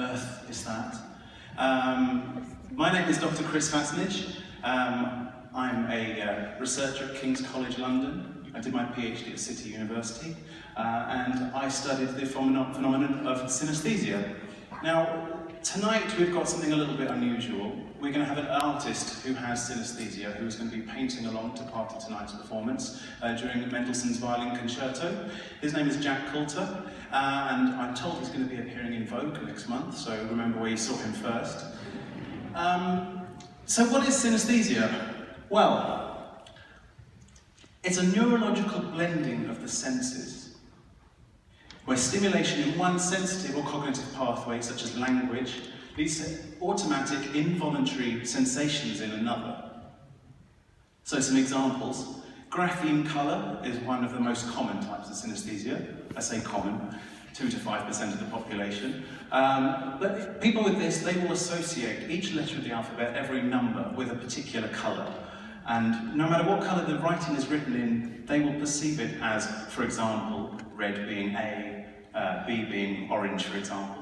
earth is that? My name is Dr. Chris Fassnidge. I'm a researcher at King's College London. I did my PhD at City University, and I studied the phenomenon of synaesthesia. Now, tonight we've got something a little bit unusual. We're going to have an artist who has synaesthesia who is going to be painting along to part of tonight's performance during Mendelssohn's Violin Concerto. His name is Jack Coulter, and I'm told he's going to be appearing in Vogue next month, so remember where you saw him first. So what is synaesthesia? Well, it's a neurological blending of the senses, where stimulation in one sensitive or cognitive pathway, such as language, leads to automatic, involuntary sensations in another. So some examples. Grapheme colour is one of the most common types of synaesthesia. I say common, 2 to 5% of the population. But people with this, they will associate each letter of the alphabet, every number, with a particular colour. And no matter what colour the writing is written in, they will perceive it as, for example, red being A, B being orange, for example.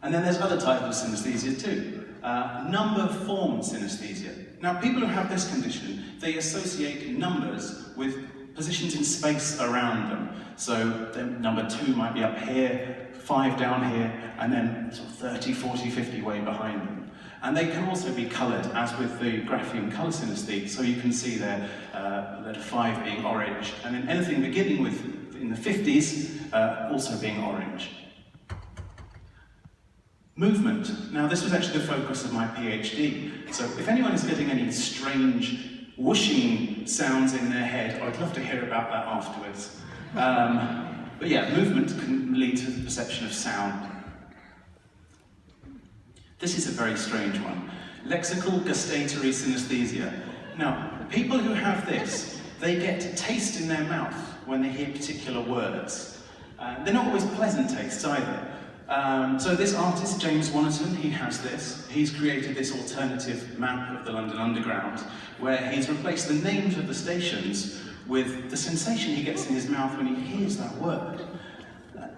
And then there's other types of synaesthesia too. Number form synaesthesia. Now, people who have this condition, they associate numbers with positions in space around them. So then number 2 might be up here, 5 down here, and then sort of 30, 40, 50 way behind them. And they can also be coloured, as with the grapheme colour synaesthete. So you can see there, letter 5 being orange, and then anything beginning with in the 50s also being orange. Movement. Now, this was actually the focus of my PhD. So if anyone is getting any strange whooshing sounds in their head, I'd love to hear about that afterwards. But yeah, movement can lead to the perception of sound. This is a very strange one. Lexical gustatory synaesthesia. Now, people who have this, they get taste in their mouth when they hear particular words. They're not always pleasant tastes either. So this artist, James Wannerton, he has this. He's created this alternative map of the London Underground, where he's replaced the names of the stations with the sensation he gets in his mouth when he hears that word.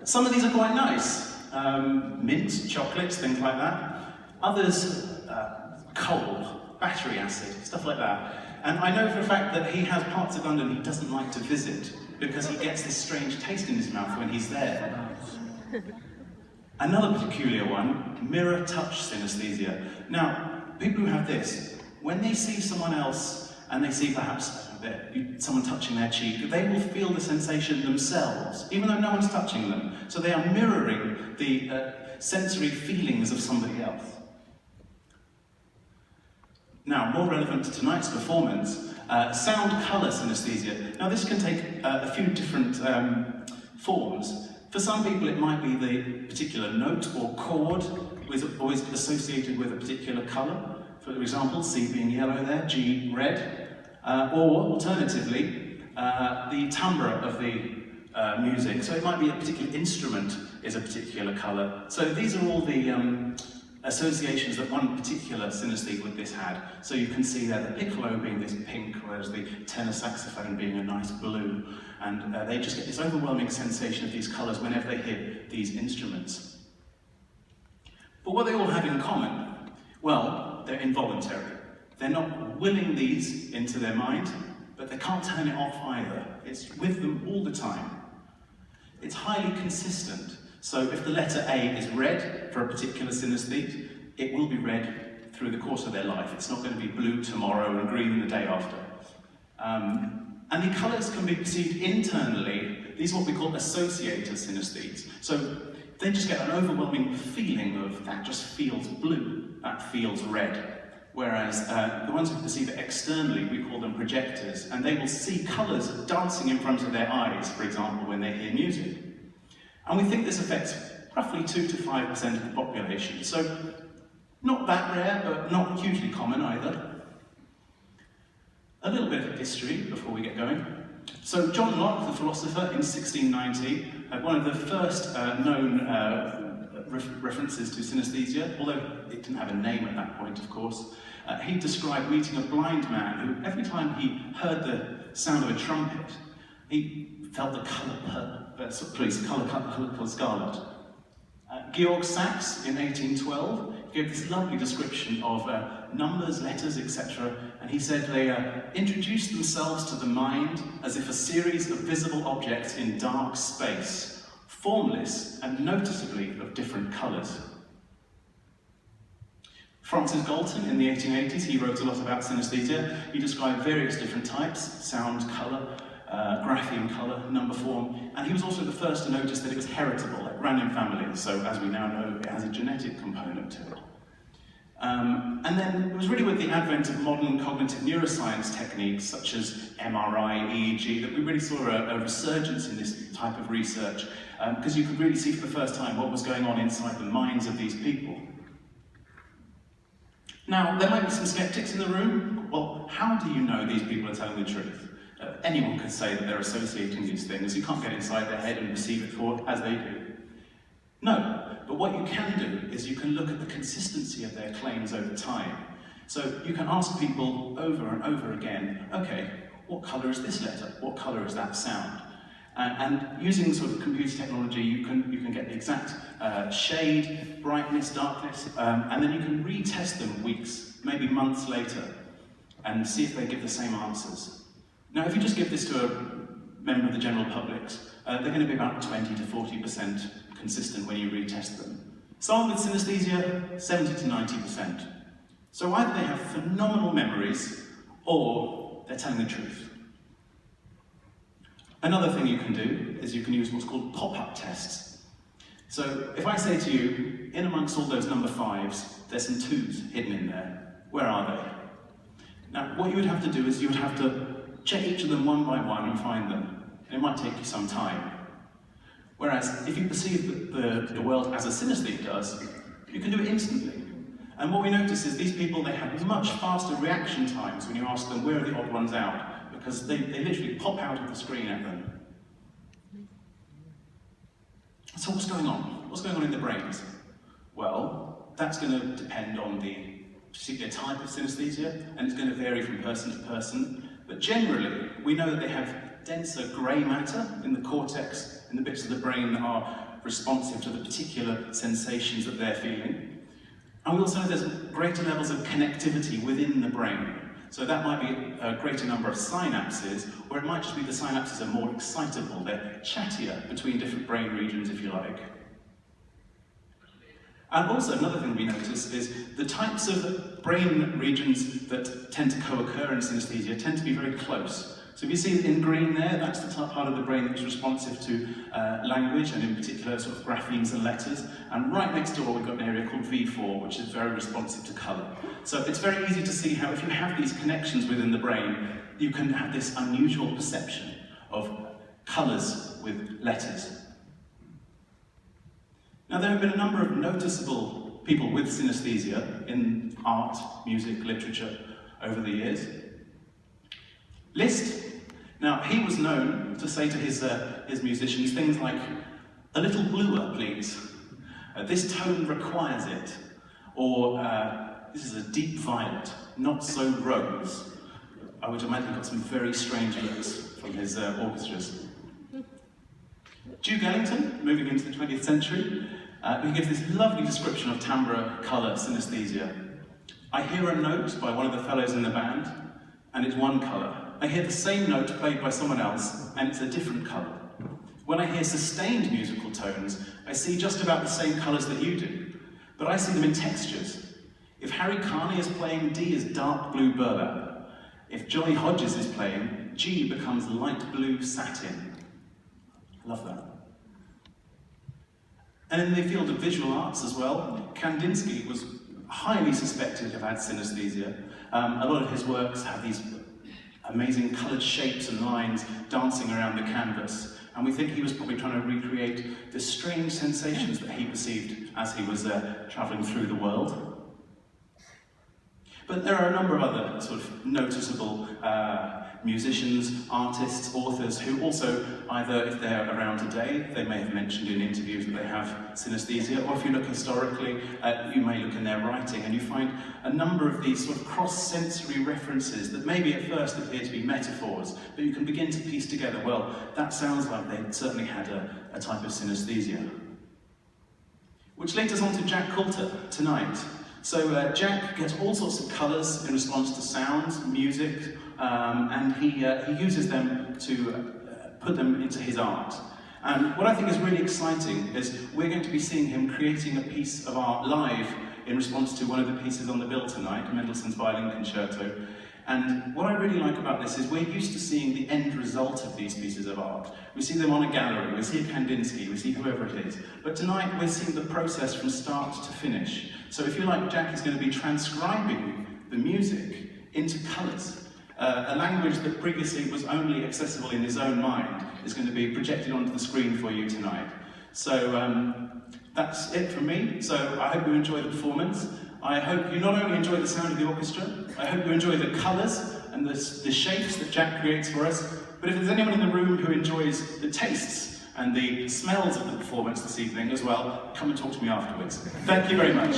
Some of these are quite nice. Mints, chocolates, things like that. Others, coal, battery acid, stuff like that. And I know for a fact that he has parts of London he doesn't like to visit because he gets this strange taste in his mouth when he's there. Another peculiar one, mirror touch synaesthesia. Now, people who have this, when they see someone else and they see perhaps someone touching their cheek, they will feel the sensation themselves, even though no one's touching them. So they are mirroring the sensory feelings of somebody else. Now, more relevant to tonight's performance, sound colour synaesthesia. Now, this can take a few different forms. For some people, it might be the particular note or chord is always associated with a particular colour. For example, C being yellow there, G red. Or alternatively, the timbre of the music. So it might be a particular instrument is a particular colour. So these are all the associations that one particular synaesthete with this had. So you can see there the piccolo being this pink, whereas the tenor saxophone being a nice blue. And they just get this overwhelming sensation of these colours whenever they hear these instruments. But what they all have in common? Well, they're involuntary. They're not willing these into their mind, but they can't turn it off either. It's with them all the time. It's highly consistent. So if the letter A is red for a particular synaesthete, it will be red through the course of their life. It's not going to be blue tomorrow and green the day after. And the colours can be perceived internally. These are what we call associator synaesthetes. So they just get an overwhelming feeling of that just feels blue, that feels red. Whereas the ones who perceive it externally, we call them projectors, and they will see colours dancing in front of their eyes, for example, when they hear music. And we think this affects roughly 2 to 5% of the population. So not that rare, but not hugely common either. A little bit of history before we get going. So John Locke, the philosopher, in 1690, had one of the first known references to synaesthesia, although it didn't have a name at that point, of course. He described meeting a blind man who, every time he heard the sound of a trumpet, he felt the colour scarlet. Georg Sachs, in 1812, gave this lovely description of numbers, letters, etc. And he said they introduced themselves to the mind as if a series of visible objects in dark space, formless and noticeably of different colours. Francis Galton, in the 1880s, he wrote a lot about synaesthesia. He described various different types: sound, colour, grapheme colour, number form, and he was also the first to notice that it was heritable, it ran in families, so as we now know, it has a genetic component to it. And then it was really with the advent of modern cognitive neuroscience techniques such as MRI, EEG, that we really saw a resurgence in this type of research, because you could really see for the first time what was going on inside the minds of these people. Now, there might be some skeptics in the room. Well, how do you know these people are telling the truth? Anyone could say that they're associating these things. You can't get inside their head and perceive it for as they do. No, but what you can do is you can look at the consistency of their claims over time. So you can ask people over and over again, okay, what colour is this letter? What colour is that sound? And using sort of computer technology, you can get the exact shade, brightness, darkness, and then you can retest them weeks, maybe months later, and see if they give the same answers. Now, if you just give this to a member of the general public, they're going to be about 20 to 40% consistent when you retest them. Someone with synaesthesia, 70 to 90%. So either they have phenomenal memories, or they're telling the truth. Another thing you can do is you can use what's called pop-up tests. So if I say to you, in amongst all those number 5s, there's some 2s hidden in there, where are they? Now, what you would have to do is you would have to check each of them one by one and find them. And it might take you some time. Whereas, if you perceive the world as a synaesthete does, you can do it instantly. And what we notice is these people, they have much faster reaction times when you ask them where are the odd ones out, because they literally pop out of the screen at them. So what's going on? What's going on in the brains? Well, that's going to depend on the particular type of synaesthesia, and it's going to vary from person to person. But generally, we know that they have denser grey matter in the cortex, in the bits of the brain that are responsive to the particular sensations that they're feeling. And we also know there's greater levels of connectivity within the brain. So that might be a greater number of synapses, or it might just be the synapses are more excitable, they're chattier between different brain regions, if you like. And also, another thing we notice is the types of brain regions that tend to co-occur in synaesthesia tend to be very close. So if you see in green there, that's the part of the brain that's responsive to language, and in particular sort of graphemes and letters. And right next door we've got an area called V4, which is very responsive to colour. So it's very easy to see how if you have these connections within the brain, you can have this unusual perception of colours with letters. Now, there have been a number of noticeable people with synaesthesia in art, music, literature over the years. Liszt, now he was known to say to his musicians things like, "A little bluer, please. This tone requires it," or "This is a deep violet, not so rose." I would imagine he got some very strange looks from his orchestras. Duke Ellington, moving into the 20th century, he gives this lovely description of timbre colour synaesthesia. "I hear a note by one of the fellows in the band, and it's one colour. I hear the same note played by someone else, and it's a different colour. When I hear sustained musical tones, I see just about the same colours that you do, but I see them in textures. If Harry Carney is playing, D is dark blue burlap. If Johnny Hodges is playing, G becomes light blue satin." I love that. And in the field of visual arts as well, Kandinsky was highly suspected of had synaesthesia. A lot of his works have these amazing coloured shapes and lines dancing around the canvas, and we think he was probably trying to recreate the strange sensations that he perceived as he was travelling through the world. But there are a number of other sort of noticeable musicians, artists, authors who also, either if they're around today, they may have mentioned in interviews that they have synaesthesia, or if you look historically, you may look in their writing and you find a number of these sort of cross-sensory references that maybe at first appear to be metaphors, but you can begin to piece together, well, that sounds like they certainly had a type of synaesthesia. Which leads us on to Jack Coulter tonight. So Jack gets all sorts of colours in response to sounds, music, and he uses them to put them into his art. And what I think is really exciting is we're going to be seeing him creating a piece of art live in response to one of the pieces on the bill tonight, Mendelssohn's Violin Concerto. And what I really like about this is we're used to seeing the end result of these pieces of art. We see them on a gallery, we see a Kandinsky, we see whoever it is. But tonight we're seeing the process from start to finish. So if you like, Jack is going to be transcribing the music into colours. A language that previously was only accessible in his own mind is going to be projected onto the screen for you tonight. So that's it from me. So I hope you enjoy the performance. I hope you not only enjoy the sound of the orchestra, I hope you enjoy the colours and the shapes that Jack creates for us, but if there's anyone in the room who enjoys the tastes and the smells of the performance this evening as well, come and talk to me afterwards. Thank you very much.